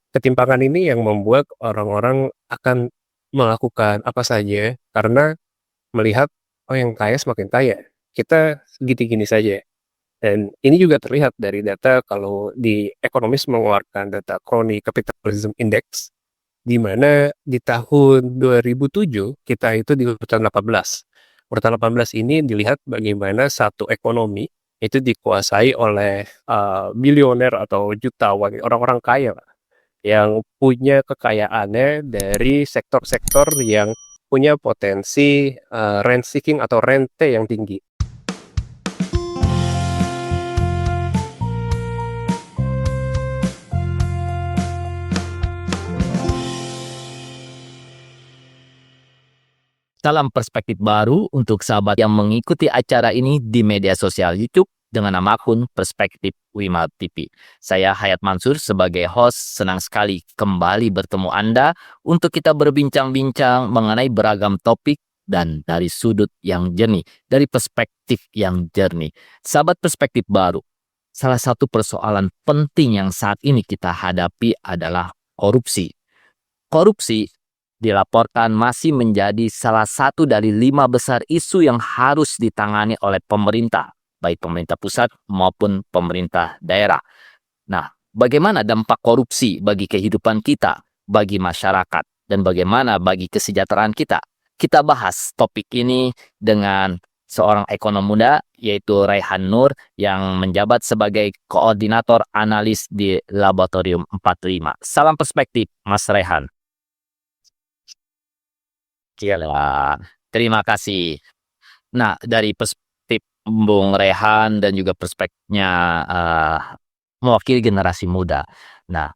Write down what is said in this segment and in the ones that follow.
Ketimpangan ini yang membuat orang-orang akan melakukan apa saja karena melihat, oh yang kaya semakin kaya, kita gini-gini saja. Dan ini juga terlihat dari data kalau di ekonomis mengeluarkan data Crony Capitalism Index, di mana di tahun 2007 kita itu di urutan 18. Urutan 18 ini dilihat bagaimana satu ekonomi itu dikuasai oleh bilioner atau jutawan orang-orang kaya yang punya kekayaannya dari sektor-sektor yang punya potensi rent seeking atau rente yang tinggi. Salam perspektif baru untuk sahabat yang mengikuti acara ini di media sosial YouTube dengan nama akun Perspektif Wima TV. Saya Hayat Mansur sebagai host, senang sekali kembali bertemu Anda untuk kita berbincang-bincang mengenai beragam topik dan dari sudut yang jernih, dari perspektif yang jernih. Sahabat perspektif baru, salah satu persoalan penting yang saat ini kita hadapi adalah korupsi. Korupsi dilaporkan masih menjadi salah satu dari 5 besar isu yang harus ditangani oleh pemerintah, baik pemerintah pusat maupun pemerintah daerah. Nah, bagaimana dampak korupsi bagi kehidupan kita, bagi masyarakat, dan bagaimana bagi kesejahteraan kita? Kita bahas topik ini dengan seorang ekonom muda, yaitu Raihan Nur, yang menjabat sebagai koordinator analis di Laboratorium 45. Salam perspektif, Mas Raihan. Iyalah, terima kasih. Nah, dari perspektif Bung Rehan dan juga perspektifnya mewakili generasi muda. Nah,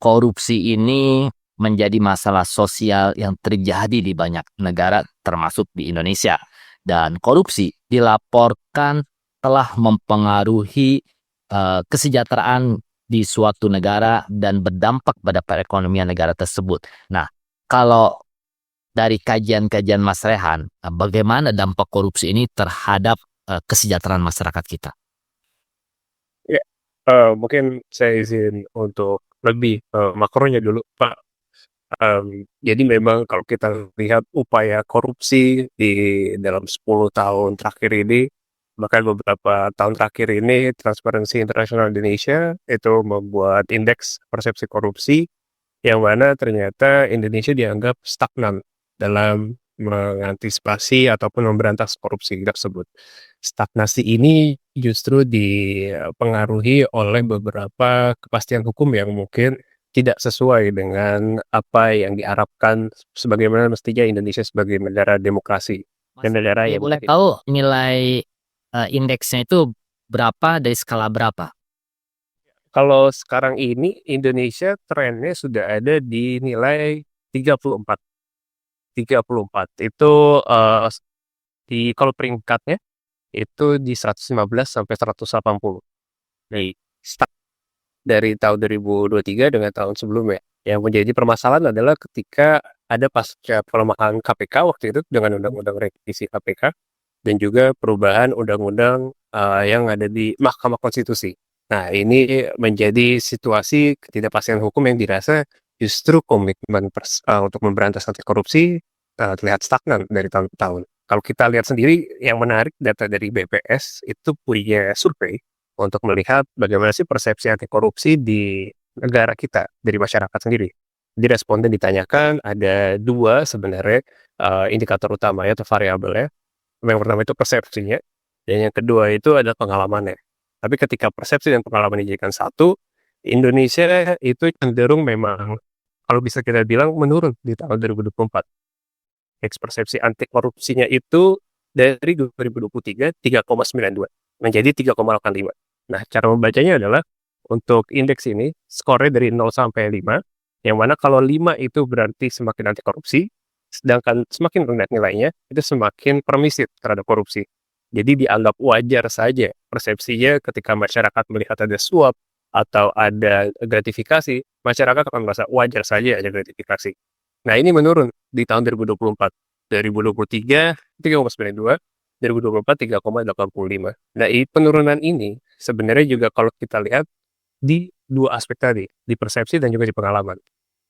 korupsi ini menjadi masalah sosial yang terjadi di banyak negara termasuk di Indonesia. Dan korupsi dilaporkan telah mempengaruhi kesejahteraan di suatu negara dan berdampak pada perekonomian negara tersebut. Nah, kalau dari kajian-kajian Mas Rehan, bagaimana dampak korupsi ini terhadap kesejahteraan masyarakat kita? Ya, mungkin saya izin untuk lebih makronya dulu, Pak. Jadi memang kalau kita lihat upaya korupsi di dalam 10 tahun terakhir ini, bahkan beberapa tahun terakhir ini, Transparency International Indonesia itu membuat indeks persepsi korupsi yang mana ternyata Indonesia dianggap stagnan dalam mengantisipasi ataupun memberantas korupsi tersebut. Stagnasi ini justru dipengaruhi oleh beberapa kepastian hukum yang mungkin tidak sesuai dengan apa yang diharapkan sebagaimana mestinya Indonesia sebagai negara demokrasi Mas, dan negara saya yang boleh tahu nilai indeksnya itu berapa dari skala berapa? kalau sekarang ini Indonesia trennya sudah ada di nilai 34. 34 itu di kalau peringkatnya itu di 115 sampai 180. Nih, stuck dari tahun 2023 dengan tahun sebelumnya. Yang menjadi permasalahan adalah ketika ada pasca pelemahan KPK waktu itu dengan undang-undang revisi KPK dan juga perubahan undang-undang yang ada di Mahkamah Konstitusi. Nah, ini menjadi situasi ketidakpastian hukum yang dirasa justru komitmen untuk memberantas anti korupsi terlihat stagnan dari tahun ke tahun. Kalau kita lihat sendiri, yang menarik data dari BPS itu punya survei untuk melihat bagaimana sih persepsi anti korupsi di negara kita dari masyarakat sendiri. Jadi responden ditanyakan ada dua sebenarnya indikator utamanya atau variabelnya. Yang pertama itu persepsinya, dan yang kedua itu adalah pengalamannya. Tapi ketika persepsi dan pengalaman dijadikan satu, Indonesia itu cenderung memang kalau bisa kita bilang menurun di tahun 2024. Indeks persepsi anti korupsinya itu dari 2023 3,92 menjadi 3,85. Nah, cara membacanya adalah untuk indeks ini skornya dari 0 sampai 5, yang mana kalau 5 itu berarti semakin anti korupsi, sedangkan semakin rendah nilainya itu semakin permisif terhadap korupsi. Jadi dianggap wajar saja persepsinya ketika masyarakat melihat ada suap atau ada gratifikasi, masyarakat akan merasa wajar saja ada gratifikasi. Nah, ini menurun di tahun 2024. 2023 3,92, 2024 3,85. Nah, penurunan ini sebenarnya juga kalau kita lihat di dua aspek tadi, di persepsi dan juga di pengalaman.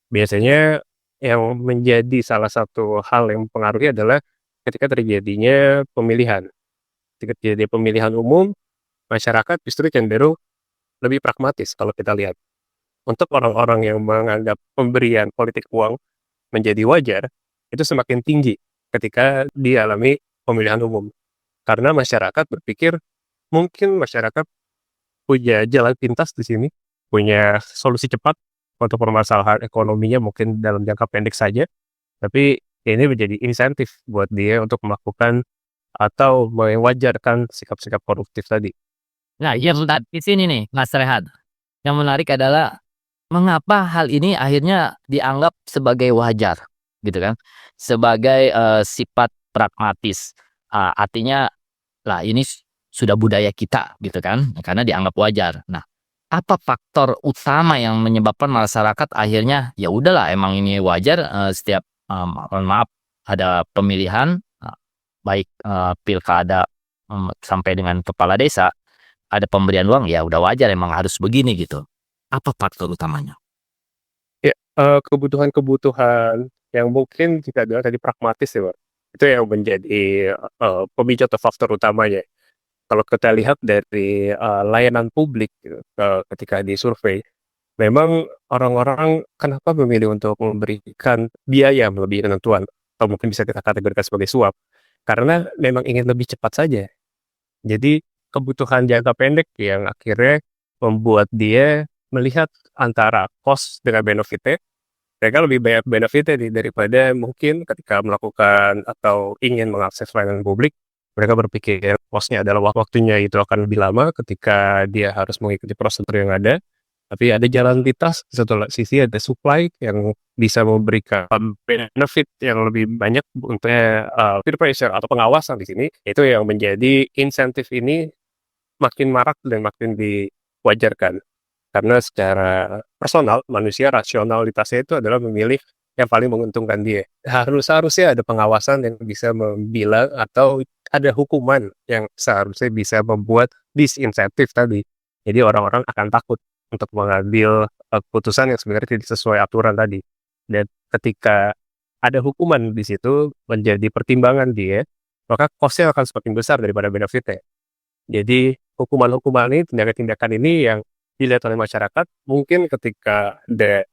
Biasanya yang menjadi salah satu hal yang mempengaruhi adalah ketika terjadinya pemilihan. Ketika terjadi pemilihan umum, masyarakat justru cenderung lebih pragmatis kalau kita lihat. Untuk orang-orang yang menganggap pemberian politik uang menjadi wajar, itu semakin tinggi ketika dialami pemilihan umum. Karena masyarakat berpikir, mungkin masyarakat punya jalan pintas di sini, punya solusi cepat untuk permasalahan ekonominya mungkin dalam jangka pendek saja, tapi ini menjadi insentif buat dia untuk melakukan atau mewajarkan sikap-sikap koruptif tadi. Nah, yang menarik di sini nih, Mas Rehan. Yang menarik adalah mengapa hal ini akhirnya dianggap sebagai wajar, gitu kan? Sebagai sifat pragmatis. Artinya, lah ini sudah budaya kita, gitu kan? Karena dianggap wajar. Nah, apa faktor utama yang menyebabkan masyarakat akhirnya ya udahlah emang ini wajar setiap mohon maaf ada pemilihan baik pilkada sampai dengan kepala desa ada pemberian uang ya udah wajar emang harus begini gitu. Apa faktor utamanya? Ya, kebutuhan-kebutuhan yang mungkin kita bilang tadi pragmatis ya, Pak. Itu yang menjadi, pemicu atau faktor utamanya. Kalau kita lihat dari, layanan publik gitu, ketika disurvei, memang orang-orang kenapa memilih untuk memberikan biaya melebihi ketentuan, atau mungkin bisa kita kategorikan sebagai suap, karena memang ingin lebih cepat saja. Jadi kebutuhan jangka pendek yang akhirnya membuat dia melihat antara cost dengan benefit-nya, mereka lebih banyak benefit-nya daripada mungkin ketika melakukan atau ingin mengakses layanan publik, mereka berpikir cost-nya adalah waktunya itu akan lebih lama ketika dia harus mengikuti prosedur yang ada, tapi ada jalan pintas, di satu sisi ada supply yang bisa memberikan benefit yang lebih banyak untuk peer pressure atau pengawasan di sini, itu yang menjadi insentif ini makin marak dan makin diwajarkan. Karena secara personal, manusia rasionalitasnya itu adalah memilih yang paling menguntungkan dia. Seharusnya ada pengawasan yang bisa membilang atau ada hukuman yang seharusnya bisa membuat disinsentif tadi. Jadi orang-orang akan takut untuk mengambil keputusan yang sebenarnya tidak sesuai aturan tadi. Dan ketika ada hukuman di situ menjadi pertimbangan dia, maka cost-nya akan semakin besar daripada benefit-nya. Jadi hukuman-hukuman ini, tindakan-tindakan ini yang dilihat oleh masyarakat, mungkin ketika ada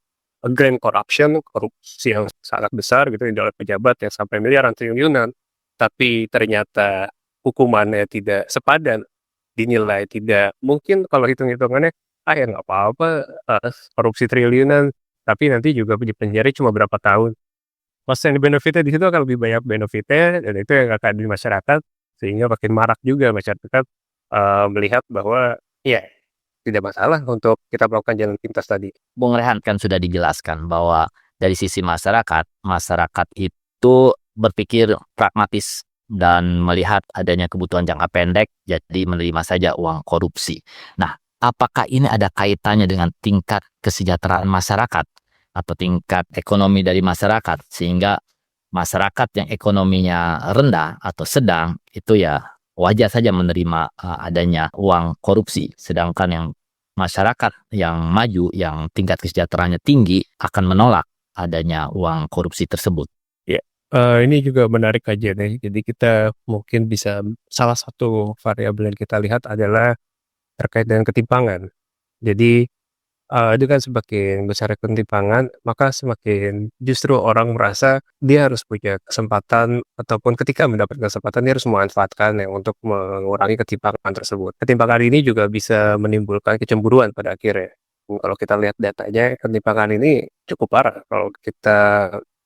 grand corruption, korupsi yang sangat besar gitu oleh pejabat yang sampai miliaran triliunan, tapi ternyata hukumannya tidak sepadan, dinilai tidak mungkin kalau hitung-hitungannya, ya nggak apa-apa, korupsi triliunan, tapi nanti juga di penjara cuma berapa tahun. Cost and benefit-nya di situ akan lebih banyak benefit-nya dan itu yang akan di masyarakat, sehingga makin marak juga masyarakat, melihat bahwa ya tidak masalah untuk kita melakukan jalan pintas tadi. Bung Rehan kan sudah dijelaskan bahwa dari sisi masyarakat, masyarakat itu berpikir pragmatis dan melihat adanya kebutuhan jangka pendek, jadi menerima saja uang korupsi. Nah, apakah ini ada kaitannya dengan tingkat kesejahteraan masyarakat atau tingkat ekonomi dari masyarakat sehingga masyarakat yang ekonominya rendah atau sedang itu ya wajar saja menerima adanya uang korupsi, sedangkan yang masyarakat yang maju, yang tingkat kesejahteraannya tinggi akan menolak adanya uang korupsi tersebut. Ya, ini juga menarik kajiannya. Jadi kita mungkin bisa salah satu variabel yang kita lihat adalah terkait dengan ketimpangan. Jadi dengan semakin besar ketimpangan, maka semakin justru orang merasa dia harus punya kesempatan ataupun ketika mendapat kesempatan dia harus memanfaatkan ya untuk mengurangi ketimpangan tersebut. Ketimpangan ini juga bisa menimbulkan kecemburuan pada akhirnya. Kalau kita lihat datanya, ketimpangan ini cukup parah. Kalau kita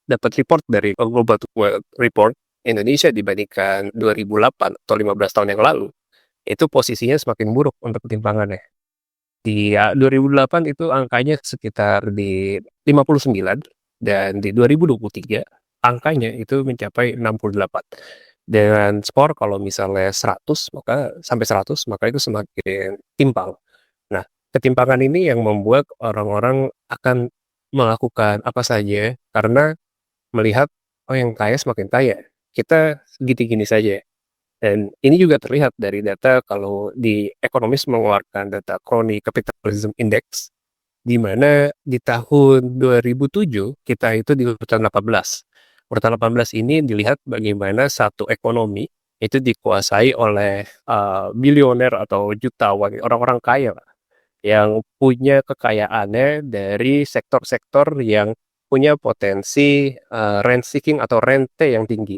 dapat report dari Global Wealth Report, Indonesia dibandingkan 2008 atau 15 tahun yang lalu, itu posisinya semakin buruk untuk ketimpangannya. Di 2008 itu angkanya sekitar di 59 dan di 2023 angkanya itu mencapai 68. Dengan skor kalau misalnya 100 maka sampai 100 maka itu semakin timpang. Nah, ketimpangan ini yang membuat orang-orang akan melakukan apa saja karena melihat, oh yang kaya semakin kaya, kita gini-gini saja. Dan ini juga terlihat dari data kalau di ekonomis mengeluarkan data Crony Capitalism Index, di mana di tahun 2007 kita itu di urutan 18. Urutan 18 ini dilihat bagaimana satu ekonomi itu dikuasai oleh bilioner atau jutawan, orang-orang kaya lah, yang punya kekayaannya dari sektor-sektor yang punya potensi rent seeking atau rente yang tinggi.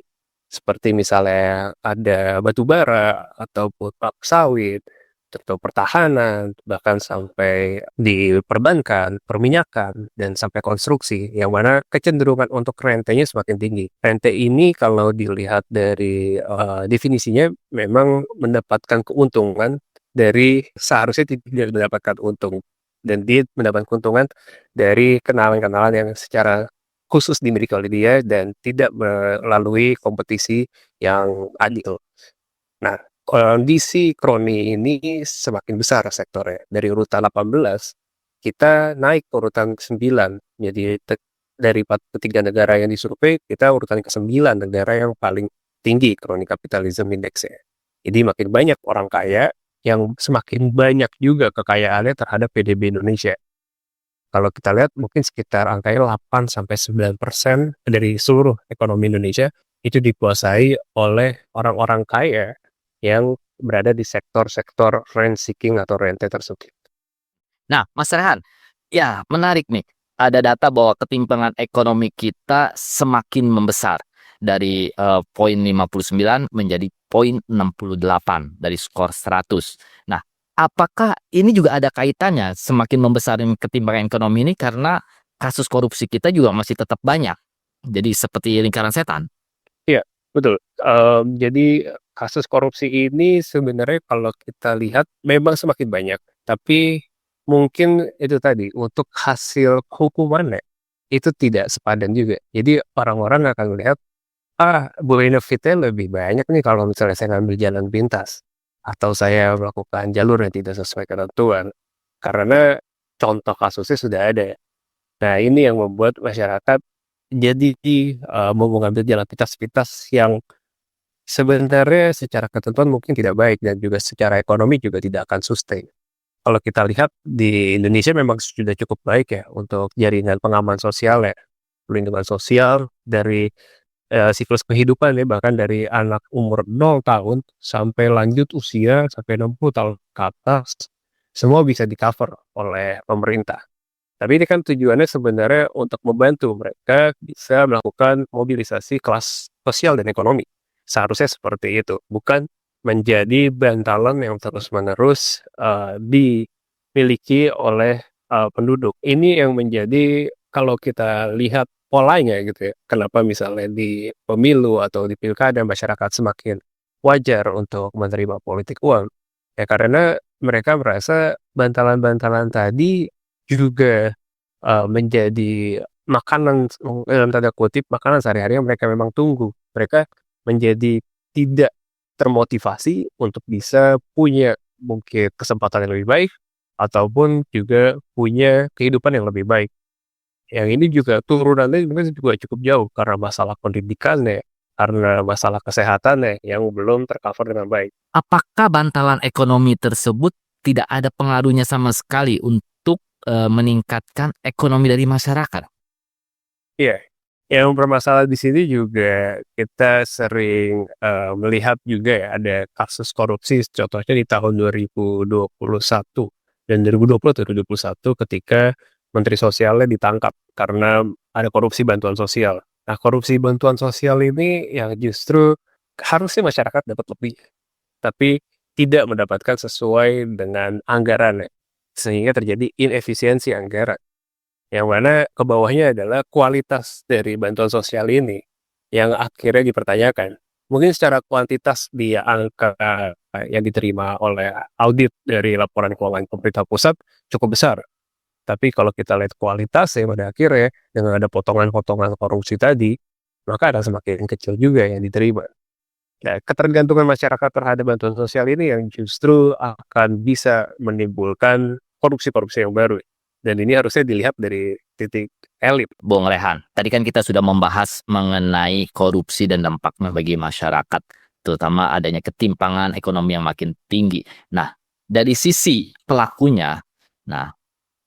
Seperti misalnya ada batu bara ataupun kelapa sawit, atau pertahanan, bahkan sampai di perbankan, perminyakan, dan sampai konstruksi, yang mana kecenderungan untuk rentenya semakin tinggi. Rente ini kalau dilihat dari definisinya memang mendapatkan keuntungan dari seharusnya tidak mendapatkan untung, dan dia mendapat keuntungan dari kenalan-kenalan yang secara khusus dimiliki oleh dia dan tidak melalui kompetisi yang adil. Nah, kondisi kroni ini semakin besar sektornya. Dari urutan 18, kita naik ke urutan 9. Jadi dari 43 negara yang disurvei, kita urutan ke-9 negara yang paling tinggi kroni kapitalisme indeksnya. Jadi makin banyak orang kaya yang semakin banyak juga kekayaannya terhadap PDB Indonesia. Kalau kita lihat mungkin sekitar angkanya 8-9% dari seluruh ekonomi Indonesia itu dikuasai oleh orang-orang kaya yang berada di sektor-sektor rent seeking atau rente tersebut. Nah, Mas Rehan, ya menarik nih. Ada data bahwa ketimpangan ekonomi kita semakin membesar dari poin 59 menjadi poin 68 dari skor 100. Nah, apakah ini juga ada kaitannya semakin membesarin ketimpangan ekonomi ini karena kasus korupsi kita juga masih tetap banyak. Jadi seperti lingkaran setan. Iya, betul. Jadi kasus korupsi ini sebenarnya kalau kita lihat memang semakin banyak, tapi mungkin itu tadi, untuk hasil hukumannya itu tidak sepadan juga. Jadi orang-orang akan melihat, benefit-nya lebih banyak nih kalau misalnya saya ngambil jalan pintas, atau saya melakukan jalur yang tidak sesuai ketentuan, karena contoh kasusnya sudah ada. Nah, ini yang membuat masyarakat jadi mau mengambil jalan pintas-pintas yang sebenarnya secara ketentuan mungkin tidak baik dan juga secara ekonomi juga tidak akan sustain. Kalau kita lihat di Indonesia memang sudah cukup baik ya untuk jaringan pengaman sosial ya, perlindungan sosial dari siklus kehidupan ya, bahkan dari anak umur 0 tahun sampai lanjut usia sampai 60 tahun ke atas, semua bisa di-cover oleh pemerintah. Tapi ini kan tujuannya sebenarnya untuk membantu mereka bisa melakukan mobilisasi kelas sosial dan ekonomi. Seharusnya seperti itu, bukan menjadi bantalan yang terus-menerus dimiliki oleh penduduk. Ini yang menjadi, kalau kita lihat polanya gitu ya, kenapa misalnya di pemilu atau di pilkada masyarakat semakin wajar untuk menerima politik uang. Ya karena mereka merasa bantalan-bantalan tadi juga menjadi makanan, dalam tanda kutip, makanan sehari-hari yang mereka memang tunggu. Mereka menjadi tidak termotivasi untuk bisa punya mungkin kesempatan yang lebih baik, ataupun juga punya kehidupan yang lebih baik. Yang ini juga turunannya mungkin juga cukup jauh karena masalah pendidikannya, karena masalah kesehatannya yang belum tercover dengan baik. Apakah bantalan ekonomi tersebut tidak ada pengaruhnya sama sekali untuk meningkatkan ekonomi dari masyarakat? Iya, yang bermasalah di sini juga kita sering melihat juga ya ada kasus korupsi, contohnya di tahun 2021 dan 2020 atau 2021 ketika Menteri Sosialnya ditangkap karena ada korupsi bantuan sosial. Nah, korupsi bantuan sosial ini yang justru harusnya masyarakat dapat lebih, tapi tidak mendapatkan sesuai dengan anggarannya, sehingga terjadi inefisiensi anggaran. Yang mana ke bawahnya adalah kualitas dari bantuan sosial ini yang akhirnya dipertanyakan. Mungkin secara kuantitas di angka yang diterima oleh audit dari laporan keuangan pemerintah pusat cukup besar. Tapi kalau kita lihat kualitasnya pada akhirnya dengan ada potongan-potongan korupsi tadi, maka ada semakin kecil juga yang diterima. Nah, ketergantungan masyarakat terhadap bantuan sosial ini yang justru akan bisa menimbulkan korupsi-korupsi yang baru. Dan ini harusnya dilihat dari titik elit. Bung Rehan, tadi kan kita sudah membahas mengenai korupsi dan dampaknya bagi masyarakat, terutama adanya ketimpangan ekonomi yang makin tinggi. Nah, dari sisi pelakunya, nah,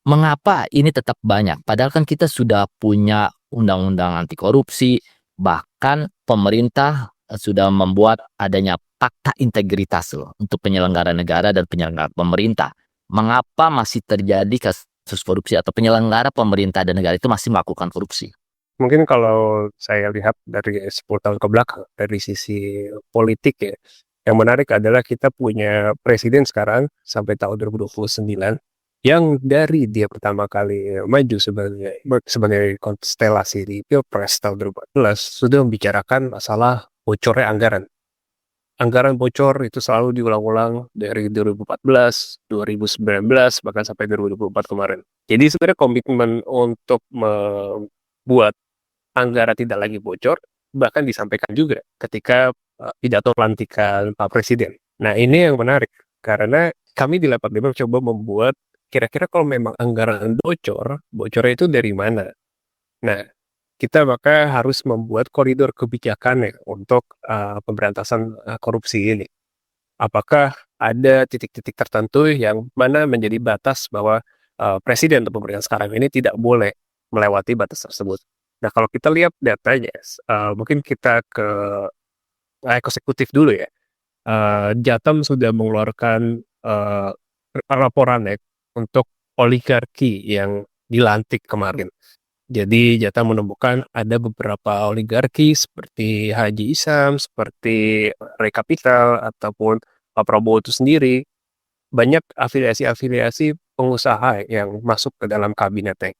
Mengapa ini tetap banyak? Padahal kan kita sudah punya undang-undang anti korupsi, bahkan pemerintah sudah membuat adanya fakta integritas loh untuk penyelenggara negara dan penyelenggara pemerintah. Mengapa masih terjadi kasus korupsi atau penyelenggara pemerintah dan negara itu masih melakukan korupsi? Mungkin kalau saya lihat dari 10 tahun ke belakang, dari sisi politik ya, yang menarik adalah kita punya presiden sekarang sampai tahun 2029, yang dari dia pertama kali maju sebagai konstelasi di Pilpres tahun 2014, sudah membicarakan masalah bocornya anggaran. Anggaran bocor itu selalu diulang-ulang dari 2014, 2019, bahkan sampai 2024 kemarin. Jadi sebenarnya komitmen untuk membuat anggaran tidak lagi bocor, bahkan disampaikan juga ketika pidato pelantikan Pak Presiden. Nah, ini yang menarik, karena kami di 85 coba membuat kira-kira kalau memang anggaran bocor, bocornya itu dari mana? Nah, kita maka harus membuat koridor kebijakan ya untuk pemberantasan korupsi ini. Apakah ada titik-titik tertentu yang mana menjadi batas bahwa presiden atau pemerintah sekarang ini tidak boleh melewati batas tersebut. Nah, kalau kita lihat datanya, mungkin kita ke eksekutif dulu ya. Jatam sudah mengeluarkan laporan ya untuk oligarki yang dilantik kemarin. Jadi Jatam menemukan ada beberapa oligarki seperti Haji Isam, seperti Ray Capital, ataupun Pak Prabowo itu sendiri. Banyak afiliasi-afiliasi pengusaha yang masuk ke dalam kabinetnya.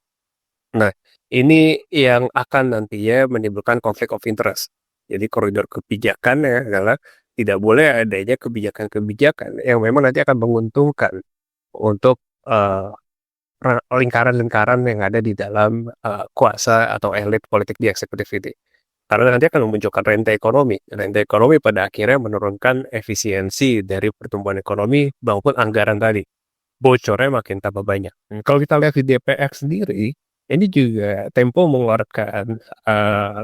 Nah, ini yang akan nantinya menimbulkan konflik of interest. Jadi koridor kebijakannya adalah tidak boleh adanya kebijakan-kebijakan yang memang nanti akan menguntungkan untuk lingkaran-lingkaran yang ada di dalam kuasa atau elit politik di eksekutif ini. Karena nanti akan memunculkan rente ekonomi. Rente ekonomi pada akhirnya menurunkan efisiensi dari pertumbuhan ekonomi maupun anggaran tadi. Bocornya makin tambah banyak. Kalau kita lihat di DPR sendiri, ini juga Tempo mengeluarkan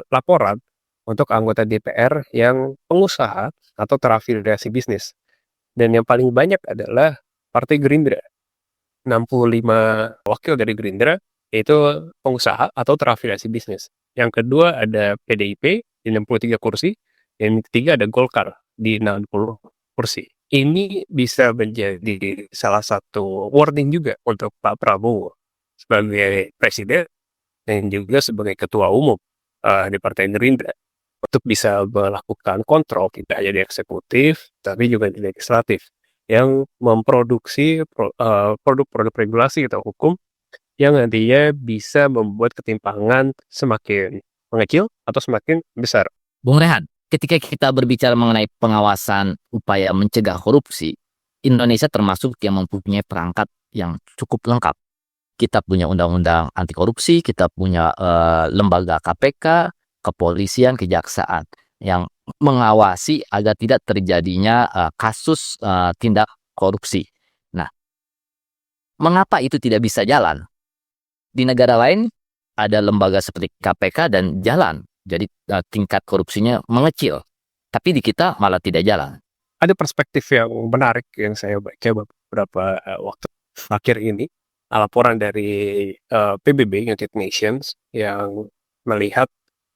laporan untuk anggota DPR yang pengusaha atau terafiliasi bisnis. Dan yang paling banyak adalah Partai Gerindra. 65 wakil dari Gerindra yaitu pengusaha atau terafiliasi bisnis. Yang kedua ada PDIP di 63 kursi, yang ketiga ada Golkar di 60 kursi. Ini bisa menjadi salah satu warning juga untuk Pak Prabowo sebagai presiden dan juga sebagai ketua umum di Partai Gerindra untuk bisa melakukan kontrol tidak hanya di eksekutif tapi juga di legislatif yang memproduksi produk-produk regulasi atau hukum yang nantinya bisa membuat ketimpangan semakin mengecil atau semakin besar. Bung Rehan, ketika kita berbicara mengenai pengawasan upaya mencegah korupsi, Indonesia termasuk yang mempunyai perangkat yang cukup lengkap. Kita punya undang-undang anti korupsi, kita punya lembaga KPK, kepolisian, kejaksaan yang mengawasi agar tidak terjadinya kasus tindak korupsi. Nah, mengapa itu tidak bisa jalan? Di negara lain ada lembaga seperti KPK dan jalan, jadi tingkat korupsinya mengecil. Tapi di kita malah tidak jalan. Ada perspektif yang menarik yang saya baca beberapa waktu akhir ini, laporan dari PBB United Nations yang melihat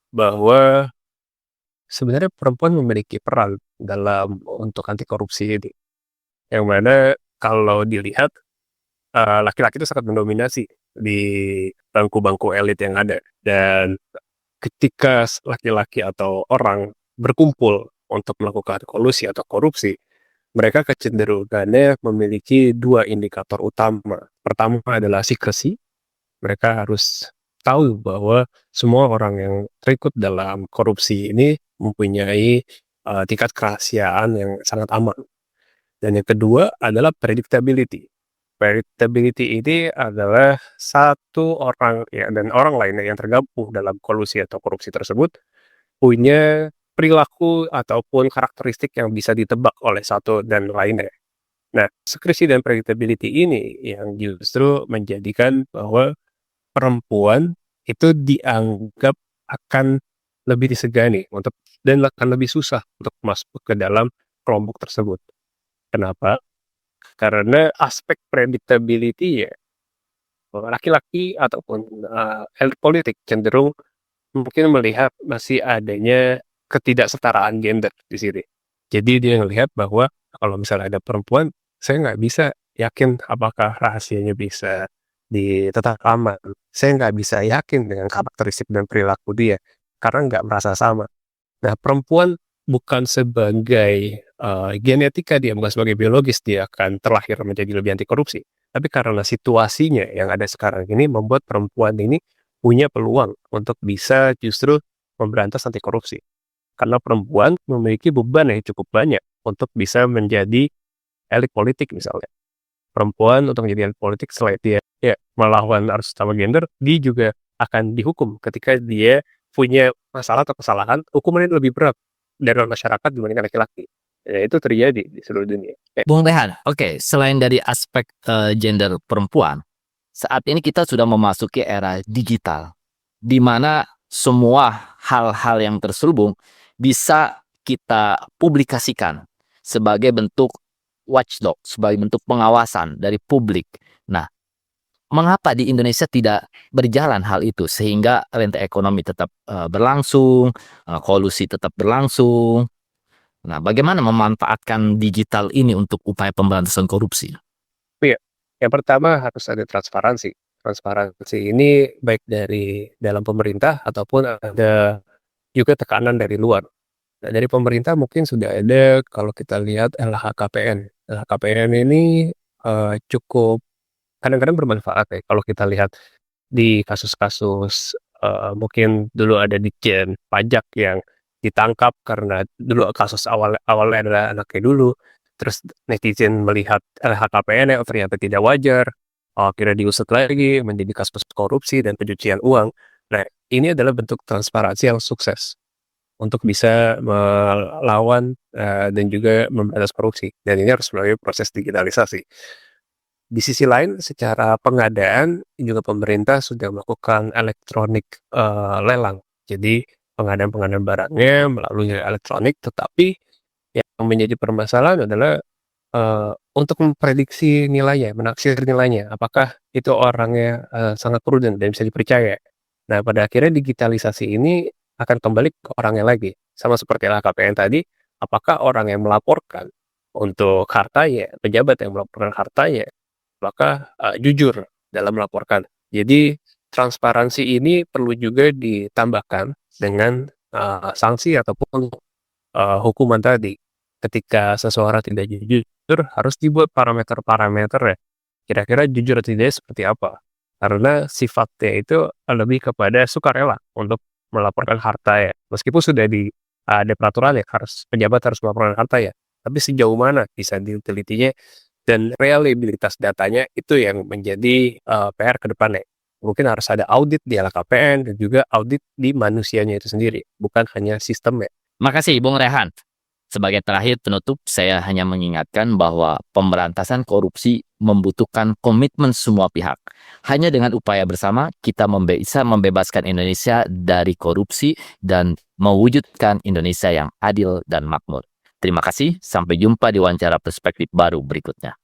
bahwa sebenarnya perempuan memiliki peran dalam untuk anti korupsi ini. Yang mana kalau dilihat laki-laki itu sangat mendominasi di bangku-bangku elit yang ada. Dan ketika laki-laki atau orang berkumpul untuk melakukan kolusi atau korupsi, mereka kecenderungannya memiliki dua indikator utama. Pertama adalah secrecy. Mereka harus tahu bahwa semua orang yang terikut dalam korupsi ini mempunyai tingkat kerahasiaan yang sangat aman. Dan yang kedua adalah predictability. Predictability ini adalah satu orang ya, dan orang lainnya yang tergabung dalam kolusi atau korupsi tersebut punya perilaku ataupun karakteristik yang bisa ditebak oleh satu dan lainnya. Nah, secrecy dan predictability ini yang justru menjadikan bahwa perempuan itu dianggap akan lebih disegani untuk dan akan lebih susah untuk masuk ke dalam kelompok tersebut. Kenapa? Karena aspek predictability ya laki-laki ataupun, elit politik cenderung mungkin melihat masih adanya ketidaksetaraan gender di sini. Jadi dia ngelihat bahwa kalau misalnya ada perempuan, saya nggak bisa yakin apakah rahasianya bisa tetap aman. Saya nggak bisa yakin dengan karakteristik dan perilaku dia, karena nggak merasa sama. Nah, perempuan bukan sebagai, genetika dia, bukan sebagai biologis dia akan terlahir menjadi lebih anti korupsi, tapi karena situasinya yang ada sekarang ini membuat perempuan ini punya peluang untuk bisa justru memberantas anti korupsi. Karena perempuan memiliki beban yang cukup banyak untuk bisa menjadi elit politik misalnya. Perempuan untuk menjadi elit politik selain dia ya melawan arus utama gender, dia juga akan dihukum ketika dia punya masalah atau kesalahan, hukumannya lebih berat dari masyarakat dibandingkan laki-laki. Ya itu terjadi di seluruh dunia. Bung Rehan, oke, selain dari aspek gender perempuan, saat ini kita sudah memasuki era digital, di mana semua hal-hal yang terselubung bisa kita publikasikan sebagai bentuk watchdog, sebagai bentuk pengawasan dari publik. Nah, mengapa di Indonesia tidak berjalan hal itu sehingga rantai ekonomi tetap berlangsung, kolusi tetap berlangsung? Nah, bagaimana memanfaatkan digital ini untuk upaya pemberantasan korupsi? Iya, yang pertama harus ada transparansi. Transparansi ini baik dari dalam pemerintah ataupun ada juga tekanan dari luar. Nah, dari pemerintah mungkin sudah ada kalau kita lihat LHKPN. LHKPN ini cukup kadang-kadang bermanfaat ya kalau kita lihat di kasus-kasus, mungkin dulu ada Ditjen Pajak yang ditangkap karena dulu kasus awalnya adalah anaknya dulu, terus netizen melihat LHKPN, oh ternyata tidak wajar, akhirnya diusut lagi menjadi kasus korupsi dan pencucian uang. Nah, ini adalah bentuk transparansi yang sukses untuk bisa melawan, dan juga memberantas korupsi, dan ini harus melalui proses digitalisasi. Di sisi lain secara pengadaan juga pemerintah sudah melakukan elektronik, lelang. Jadi pengadaan-pengadaan barangnya melalui elektronik, tetapi yang menjadi permasalahan adalah, untuk memprediksi nilainya, menaksir nilainya, apakah itu orangnya, sangat prudent dan bisa dipercaya. Nah, pada akhirnya digitalisasi ini akan kembali ke orangnya lagi, sama seperti LHKPN tadi, apakah orang yang melaporkan untuk hartanya, pejabat yang melaporkan hartanya maka, jujur dalam melaporkan. Jadi transparansi ini perlu juga ditambahkan dengan, sanksi ataupun, hukuman tadi. Ketika seseorang tidak jujur harus dibuat parameter-parameter ya, kira-kira jujur atau tidaknya seperti apa. Karena sifatnya itu lebih kepada sukarela untuk melaporkan harta ya. Meskipun sudah ada peraturan ya, pejabat harus melaporkan harta ya, tapi sejauh mana bisa ditelitinya dan reliabilitas datanya itu yang menjadi, PR ke depannya. Mungkin harus ada audit di LHKPN dan juga audit di manusianya itu sendiri, bukan hanya sistemnya. Makasih, Bung Rehan. Sebagai terakhir penutup, saya hanya mengingatkan bahwa pemberantasan korupsi membutuhkan komitmen semua pihak. Hanya dengan upaya bersama, kita bisa membebaskan Indonesia dari korupsi dan mewujudkan Indonesia yang adil dan makmur. Terima kasih, sampai jumpa di wawancara perspektif baru berikutnya.